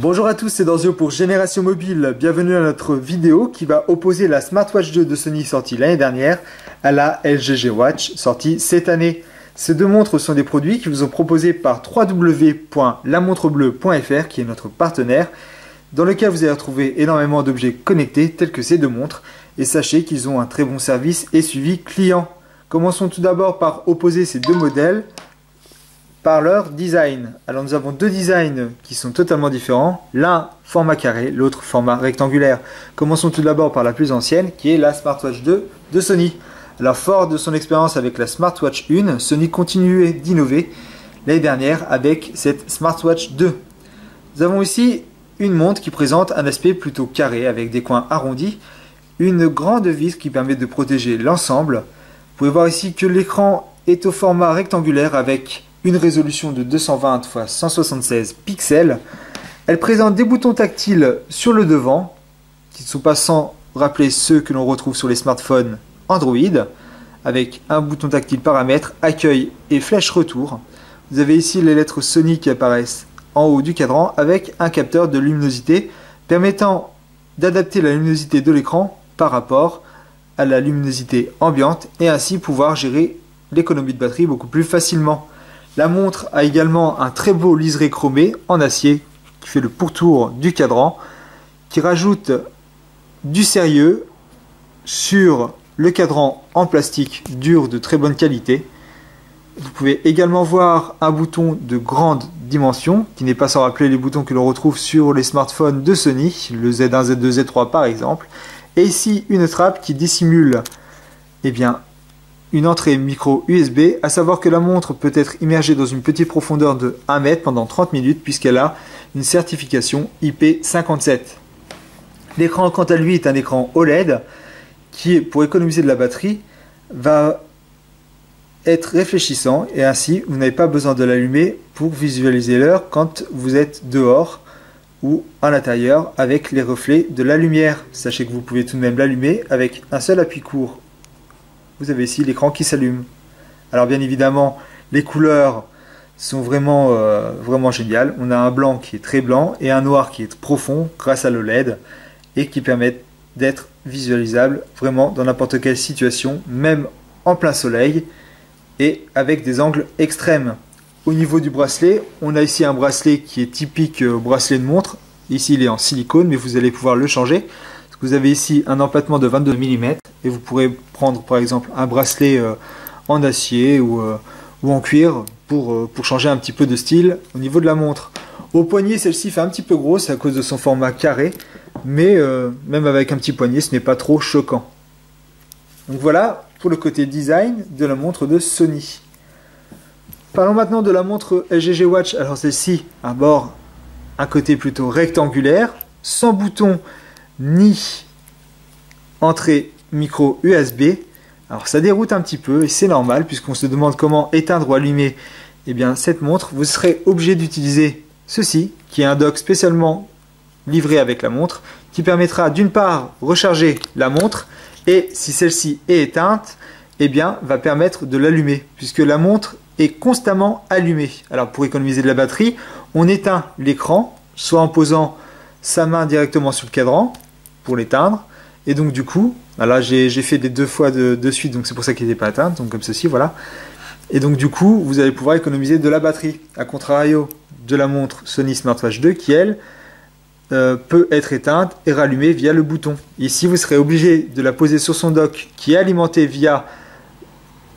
Bonjour à tous, c'est Dorzio pour Génération Mobile. Bienvenue à notre vidéo qui va opposer la Smartwatch 2 de Sony sortie l'année dernière à la LG G Watch sortie cette année. Ces deux montres sont des produits qui vous sont proposés par www.lamontrebleu.fr qui est notre partenaire, dans lequel vous allez retrouver énormément d'objets connectés tels que ces deux montres. Et sachez qu'ils ont un très bon service et suivi client. Commençons tout d'abord par opposer ces deux modèles par leur design. Alors nous avons deux designs qui sont totalement différents, l'un format carré, l'autre format rectangulaire. Commençons tout d'abord par la plus ancienne qui est la Smartwatch 2 de Sony. Alors fort de son expérience avec la Smartwatch 1, Sony continuait d'innover l'année dernière avec cette Smartwatch 2. Nous avons ici une montre qui présente un aspect plutôt carré avec des coins arrondis, une grande vis qui permet de protéger l'ensemble. Vous pouvez voir ici que l'écran est au format rectangulaire avec une résolution de 220 x 176 pixels. Elle présente des boutons tactiles sur le devant, qui ne sont pas sans rappeler ceux que l'on retrouve sur les smartphones Android, avec un bouton tactile paramètres, accueil et flèche retour. Vous avez ici les lettres Sony qui apparaissent en haut du cadran, avec un capteur de luminosité permettant d'adapter la luminosité de l'écran par rapport à la luminosité ambiante, et ainsi pouvoir gérer l'économie de batterie beaucoup plus facilement. La montre a également un très beau liseré chromé en acier qui fait le pourtour du cadran, qui rajoute du sérieux sur le cadran en plastique dur de très bonne qualité. Vous pouvez également voir un bouton de grande dimension qui n'est pas sans rappeler les boutons que l'on retrouve sur les smartphones de Sony, le Z1, Z2, Z3 par exemple. Et ici une trappe qui dissimule une entrée micro USB, à savoir que la montre peut être immergée dans une petite profondeur de 1 mètre pendant 30 minutes puisqu'elle a une certification IP57. L'écran quant à lui est un écran OLED qui, pour économiser de la batterie, va être réfléchissant et ainsi vous n'avez pas besoin de l'allumer pour visualiser l'heure quand vous êtes dehors ou à l'intérieur avec les reflets de la lumière. Sachez que vous pouvez tout de même l'allumer avec un seul appui court. Vous avez ici l'écran qui s'allume. Alors bien évidemment, les couleurs sont vraiment géniales. On a un blanc qui est très blanc et un noir qui est profond grâce à l'OLED et qui permettent d'être visualisables vraiment dans n'importe quelle situation, même en plein soleil et avec des angles extrêmes. Au niveau du bracelet, on a ici un bracelet qui est typique bracelet de montre. Ici il est en silicone, mais vous allez pouvoir le changer. Vous avez ici un empattement de 22 mm et vous pourrez prendre par exemple un bracelet en acier ou en cuir pour changer un petit peu de style au niveau de la montre. Au poignet, celle-ci fait un petit peu grosse à cause de son format carré, mais même avec un petit poignet, ce n'est pas trop choquant. Donc voilà pour le côté design de la montre de Sony. Parlons maintenant de la montre LG G Watch. Alors celle-ci aborde un côté plutôt rectangulaire, sans bouton ni entrée micro USB. Alors ça déroute un petit peu et c'est normal puisqu'on se demande comment éteindre ou allumer cette montre. Vous serez obligé d'utiliser ceci qui est un dock spécialement livré avec la montre qui permettra d'une part recharger la montre et si celle-ci est éteinte va permettre de l'allumer puisque la montre est constamment allumée. Alors pour économiser de la batterie, on éteint l'écran soit en posant sa main directement sur le cadran pour l'éteindre et donc du coup là j'ai fait des deux fois de suite, donc c'est pour ça qu'il n'était pas éteint, donc comme ceci, voilà. Et donc du coup vous allez pouvoir économiser de la batterie, à contrario de la montre Sony Smartwatch 2 qui elle peut être éteinte et rallumée via le bouton. Ici vous serez obligé de la poser sur son dock qui est alimenté via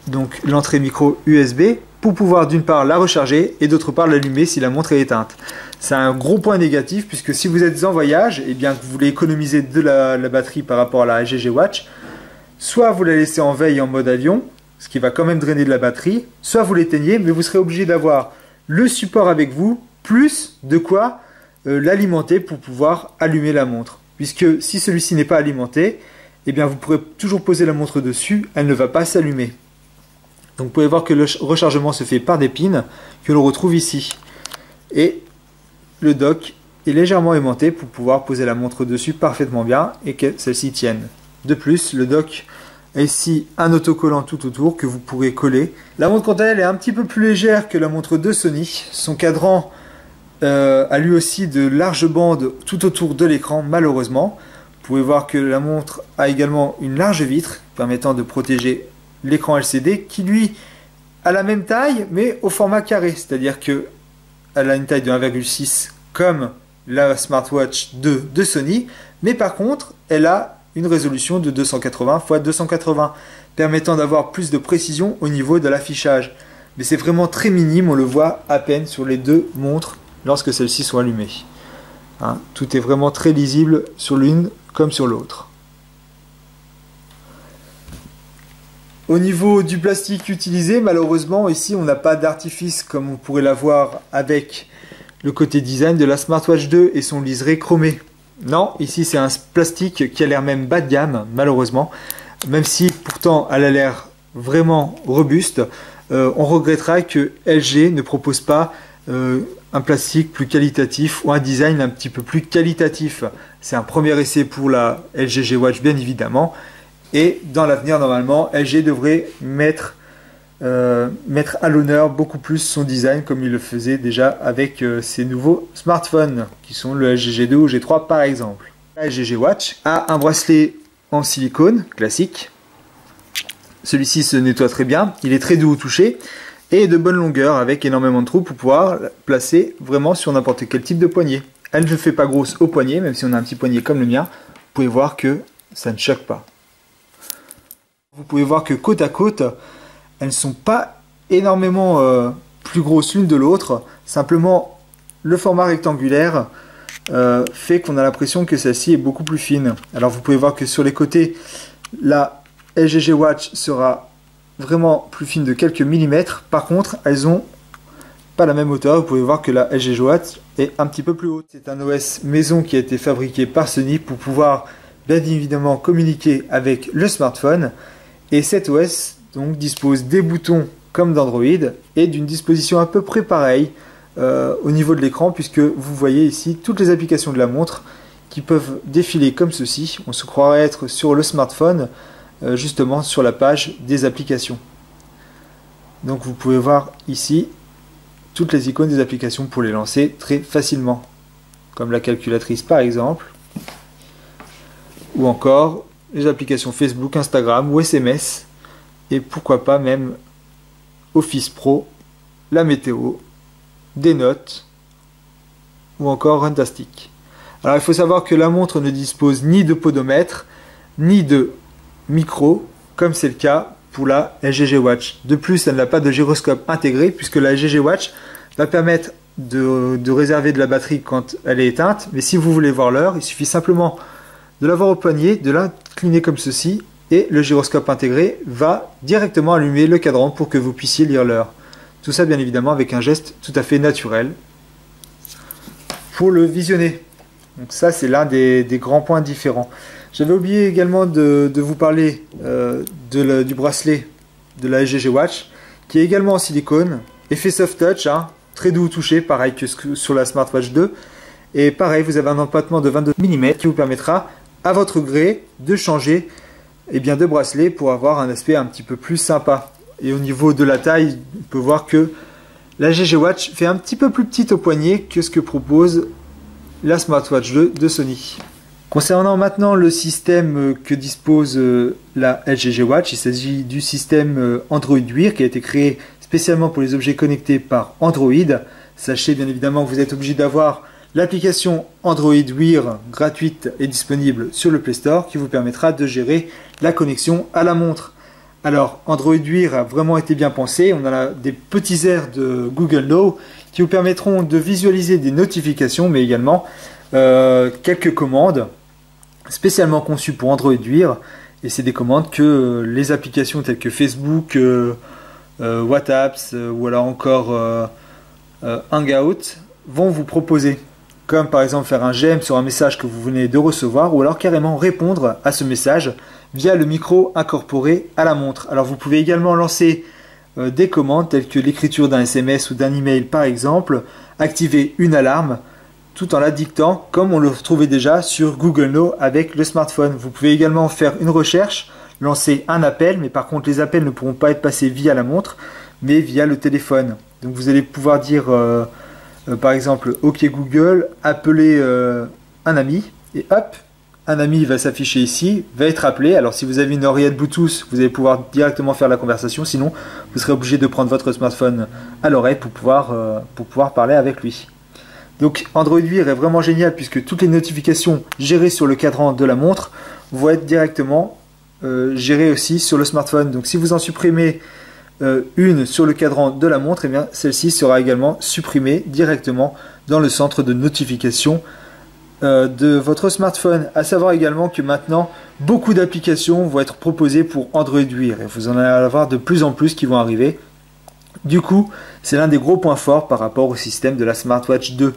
donc l'entrée micro USB pour pouvoir d'une part la recharger et d'autre part l'allumer si la montre est éteinte. C'est un gros point négatif puisque si vous êtes en voyage et que vous voulez économiser de la batterie par rapport à la LG G Watch, soit vous la laissez en veille en mode avion, ce qui va quand même drainer de la batterie, soit vous l'éteignez, mais vous serez obligé d'avoir le support avec vous, plus de quoi l'alimenter pour pouvoir allumer la montre. Puisque si celui-ci n'est pas alimenté, vous pourrez toujours poser la montre dessus, elle ne va pas s'allumer. Donc vous pouvez voir que le rechargement se fait par des pins que l'on retrouve ici. Et le dock est légèrement aimanté pour pouvoir poser la montre dessus parfaitement bien et que celle-ci tienne. De plus, le dock a ici un autocollant tout autour que vous pourrez coller. La montre quant à elle est un petit peu plus légère que la montre de Sony. Son cadran a lui aussi de larges bandes tout autour de l'écran, malheureusement. Vous pouvez voir que la montre a également une large vitre permettant de protéger l'écran LCD qui lui a la même taille mais au format carré, c'est-à-dire qu'elle a une taille de 1,6 comme la smartwatch 2 de Sony, mais par contre elle a une résolution de 280 x 280 permettant d'avoir plus de précision au niveau de l'affichage. Mais c'est vraiment très minime, on le voit à peine sur les deux montres lorsque celles-ci sont allumées. Hein, tout est vraiment très lisible sur l'une comme sur l'autre. Au niveau du plastique utilisé, malheureusement ici on n'a pas d'artifice comme on pourrait l'avoir avec le côté design de la Smartwatch 2 et son liseré chromé. Non, ici c'est un plastique qui a l'air même bas de gamme, malheureusement, même si pourtant elle a l'air vraiment robuste. On regrettera que LG ne propose pas un plastique plus qualitatif ou un design un petit peu plus qualitatif. C'est un premier essai pour la LG G Watch bien évidemment, et dans l'avenir normalement LG devrait mettre à l'honneur beaucoup plus son design comme il le faisait déjà avec ses nouveaux smartphones qui sont le LG G2 ou G3 par exemple. La LG G Watch a un bracelet en silicone classique. Celui-ci se nettoie très bien, il est très doux au toucher et de bonne longueur avec énormément de trous pour pouvoir placer vraiment sur n'importe quel type de poignet. Elle ne fait pas grosse au poignet, même si on a un petit poignet comme le mien, vous pouvez voir que ça ne choque pas. Vous pouvez voir que côte à côte, elles ne sont pas énormément plus grosses l'une de l'autre, simplement le format rectangulaire fait qu'on a l'impression que celle-ci est beaucoup plus fine. Alors vous pouvez voir que sur les côtés, la LG G Watch sera vraiment plus fine de quelques millimètres. Par contre, elles ont pas la même hauteur. Vous pouvez voir que la LG G Watch est un petit peu plus haute. C'est un OS maison qui a été fabriqué par Sony pour pouvoir bien évidemment communiquer avec le smartphone. Et cet OS donc dispose des boutons comme d'Android et d'une disposition à peu près pareille au niveau de l'écran, puisque vous voyez ici toutes les applications de la montre qui peuvent défiler comme ceci. On se croirait être sur le smartphone, justement sur la page des applications. Donc vous pouvez voir ici toutes les icônes des applications pour les lancer très facilement, comme la calculatrice par exemple, ou encore les applications Facebook, Instagram ou SMS, et pourquoi pas même Office Pro, la météo, des notes ou encore Runtastic. Alors il faut savoir que la montre ne dispose ni de podomètre ni de micro, comme c'est le cas pour la LG G Watch. De plus, elle n'a pas de gyroscope intégré, puisque la LG G Watch va permettre de réserver de la batterie quand elle est éteinte, mais si vous voulez voir l'heure, il suffit simplement de l'avoir au poignet, de l'incliner comme ceci, et le gyroscope intégré va directement allumer le cadran pour que vous puissiez lire l'heure. Tout ça bien évidemment avec un geste tout à fait naturel pour le visionner. Donc ça c'est l'un des grands points différents. J'avais oublié également de vous parler du bracelet de la LG G Watch, qui est également en silicone, effet soft touch, hein, très doux au toucher, pareil que sur la Smartwatch 2. Et pareil, vous avez un empattement de 22 mm qui vous permettra à votre gré de changer de bracelet pour avoir un aspect un petit peu plus sympa. Et au niveau de la taille, on peut voir que la LG G Watch fait un petit peu plus petite au poignet que ce que propose la Smartwatch 2 de Sony. Concernant maintenant le système que dispose la LG G Watch, il s'agit du système Android Wear qui a été créé spécialement pour les objets connectés par Android. Sachez bien évidemment que vous êtes obligé d'avoir l'application Android Wear gratuite et disponible sur le Play Store qui vous permettra de gérer la connexion à la montre. Alors Android Wear a vraiment été bien pensé, on a des petits airs de Google Now qui vous permettront de visualiser des notifications mais également quelques commandes spécialement conçues pour Android Wear, et c'est des commandes que les applications telles que Facebook, WhatsApp ou alors encore Hangout vont vous proposer, comme par exemple faire un j'aime sur un message que vous venez de recevoir, ou alors carrément répondre à ce message via le micro incorporé à la montre. Alors vous pouvez également lancer des commandes telles que l'écriture d'un SMS ou d'un email par exemple, activer une alarme tout en la dictant comme on le retrouvait déjà sur Google Now avec le smartphone. Vous pouvez également faire une recherche, lancer un appel, mais par contre les appels ne pourront pas être passés via la montre mais via le téléphone. Donc vous allez pouvoir dire par exemple OK Google, appeler un ami, et hop, un ami va s'afficher ici, va être appelé. Alors si vous avez une oreillette Bluetooth, vous allez pouvoir directement faire la conversation, sinon vous serez obligé de prendre votre smartphone à l'oreille pour pouvoir parler avec lui. Donc Android Wear est vraiment génial puisque toutes les notifications gérées sur le cadran de la montre vont être directement gérées aussi sur le smartphone. Donc si vous en supprimez une sur le cadran de la montre, et bien celle-ci sera également supprimée directement dans le centre de notification de votre smartphone. À savoir également que maintenant beaucoup d'applications vont être proposées pour Android Wear et vous en allez avoir de plus en plus qui vont arriver. Du coup, c'est l'un des gros points forts par rapport au système de la Smartwatch 2.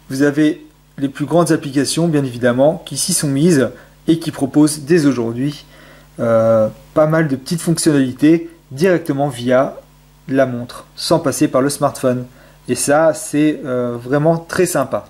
Vous avez les plus grandes applications, bien évidemment, qui s'y sont mises et qui proposent dès aujourd'hui pas mal de petites fonctionnalités directement via la montre, sans passer par le smartphone. Et ça, c'est vraiment très sympa.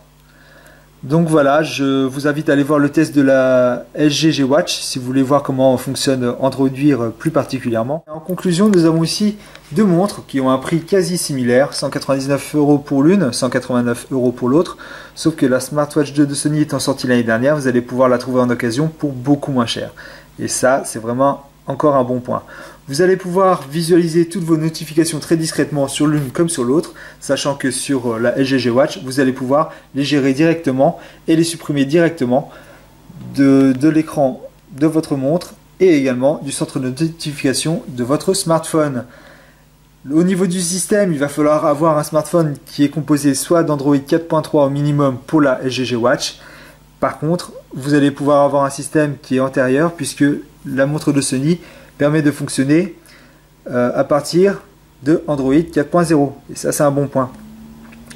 Donc voilà, je vous invite à aller voir le test de la LG G Watch si vous voulez voir comment fonctionne Android Wear plus particulièrement. En conclusion, nous avons ici deux montres qui ont un prix quasi similaire, 199 € pour l'une, 189 € pour l'autre, sauf que la Smartwatch 2 de Sony étant sortie l'année dernière, vous allez pouvoir la trouver en occasion pour beaucoup moins cher. Et ça, c'est vraiment encore un bon point. Vous allez pouvoir visualiser toutes vos notifications très discrètement sur l'une comme sur l'autre, sachant que sur la LG G Watch, vous allez pouvoir les gérer directement et les supprimer directement de l'écran de votre montre et également du centre de notification de votre smartphone. Au niveau du système, il va falloir avoir un smartphone qui est composé soit d'Android 4.3 au minimum pour la LG G Watch. Par contre, vous allez pouvoir avoir un système qui est antérieur puisque la montre de Sony permet de fonctionner à partir de Android 4.0 et ça c'est un bon point.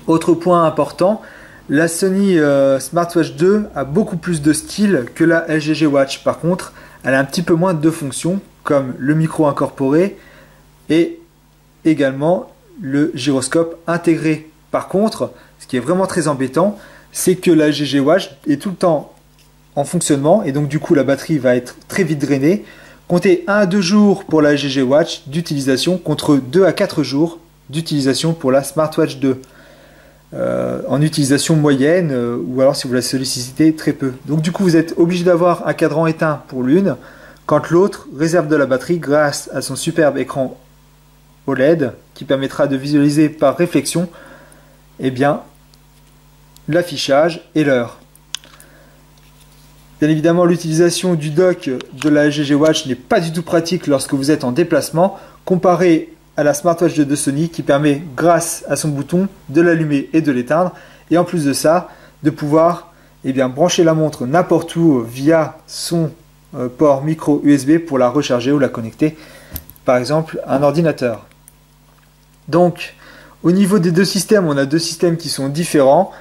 Autre point important, la Sony Smartwatch 2 a beaucoup plus de style que la LG G Watch. Par contre, elle a un petit peu moins de fonctions comme le micro incorporé et également le gyroscope intégré. Par contre, ce qui est vraiment très embêtant, c'est que la LG G Watch est tout le temps en fonctionnement et donc du coup la batterie va être très vite drainée. Comptez 1 à 2 jours pour la LG G Watch d'utilisation contre 2 à 4 jours d'utilisation pour la Smartwatch 2. En utilisation moyenne ou alors si vous la sollicitez très peu. Donc du coup vous êtes obligé d'avoir un cadran éteint pour l'une quand l'autre réserve de la batterie grâce à son superbe écran OLED qui permettra de visualiser par réflexion l'affichage et l'heure. Bien évidemment, l'utilisation du dock de la LG G Watch n'est pas du tout pratique lorsque vous êtes en déplacement, comparé à la Smartwatch 2 de Sony qui permet, grâce à son bouton, de l'allumer et de l'éteindre. Et en plus de ça, de pouvoir brancher la montre n'importe où via son port micro USB pour la recharger ou la connecter, par exemple, à un ordinateur. Donc, au niveau des deux systèmes, on a deux systèmes qui sont différents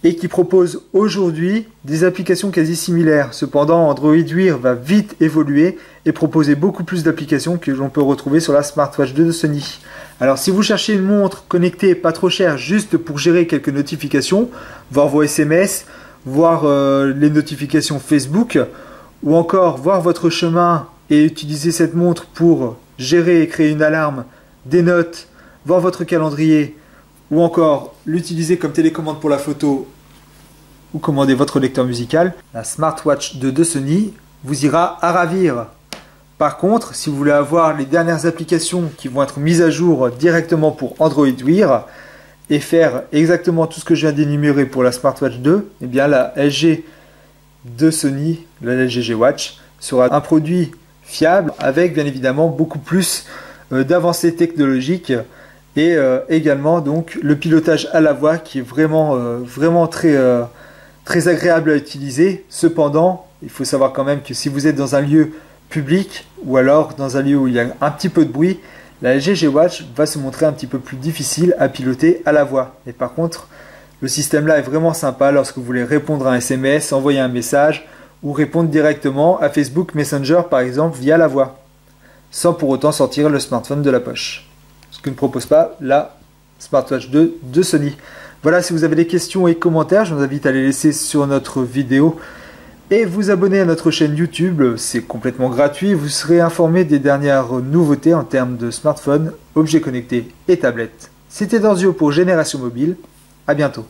et qui propose aujourd'hui des applications quasi similaires. Cependant, Android Wear va vite évoluer et proposer beaucoup plus d'applications que l'on peut retrouver sur la Smartwatch 2 de Sony. Alors si vous cherchez une montre connectée pas trop chère juste pour gérer quelques notifications, voir vos SMS, voir les notifications Facebook, ou encore voir votre chemin et utiliser cette montre pour gérer et créer une alarme, des notes, voir votre calendrier, ou encore l'utiliser comme télécommande pour la photo ou commander votre lecteur musical, la Smartwatch 2 de Sony vous ira à ravir. Par contre, si vous voulez avoir les dernières applications qui vont être mises à jour directement pour Android Wear et faire exactement tout ce que je viens d'énumérer pour la Smartwatch 2, eh bien la LG de Sony, la LG G Watch, sera un produit fiable avec bien évidemment beaucoup plus d'avancées technologiques et également donc le pilotage à la voix qui est vraiment très agréable à utiliser. Cependant, il faut savoir quand même que si vous êtes dans un lieu public ou alors dans un lieu où il y a un petit peu de bruit, la LG G Watch va se montrer un petit peu plus difficile à piloter à la voix. Et par contre, le système là est vraiment sympa lorsque vous voulez répondre à un SMS, envoyer un message ou répondre directement à Facebook Messenger par exemple via la voix, sans pour autant sortir le smartphone de la poche. Ce que ne propose pas la Smartwatch 2 de Sony. Voilà, si vous avez des questions et commentaires, je vous invite à les laisser sur notre vidéo et vous abonner à notre chaîne YouTube, c'est complètement gratuit. Vous serez informé des dernières nouveautés en termes de smartphones, objets connectés et tablettes. C'était Dorzio pour Génération Mobile. À bientôt.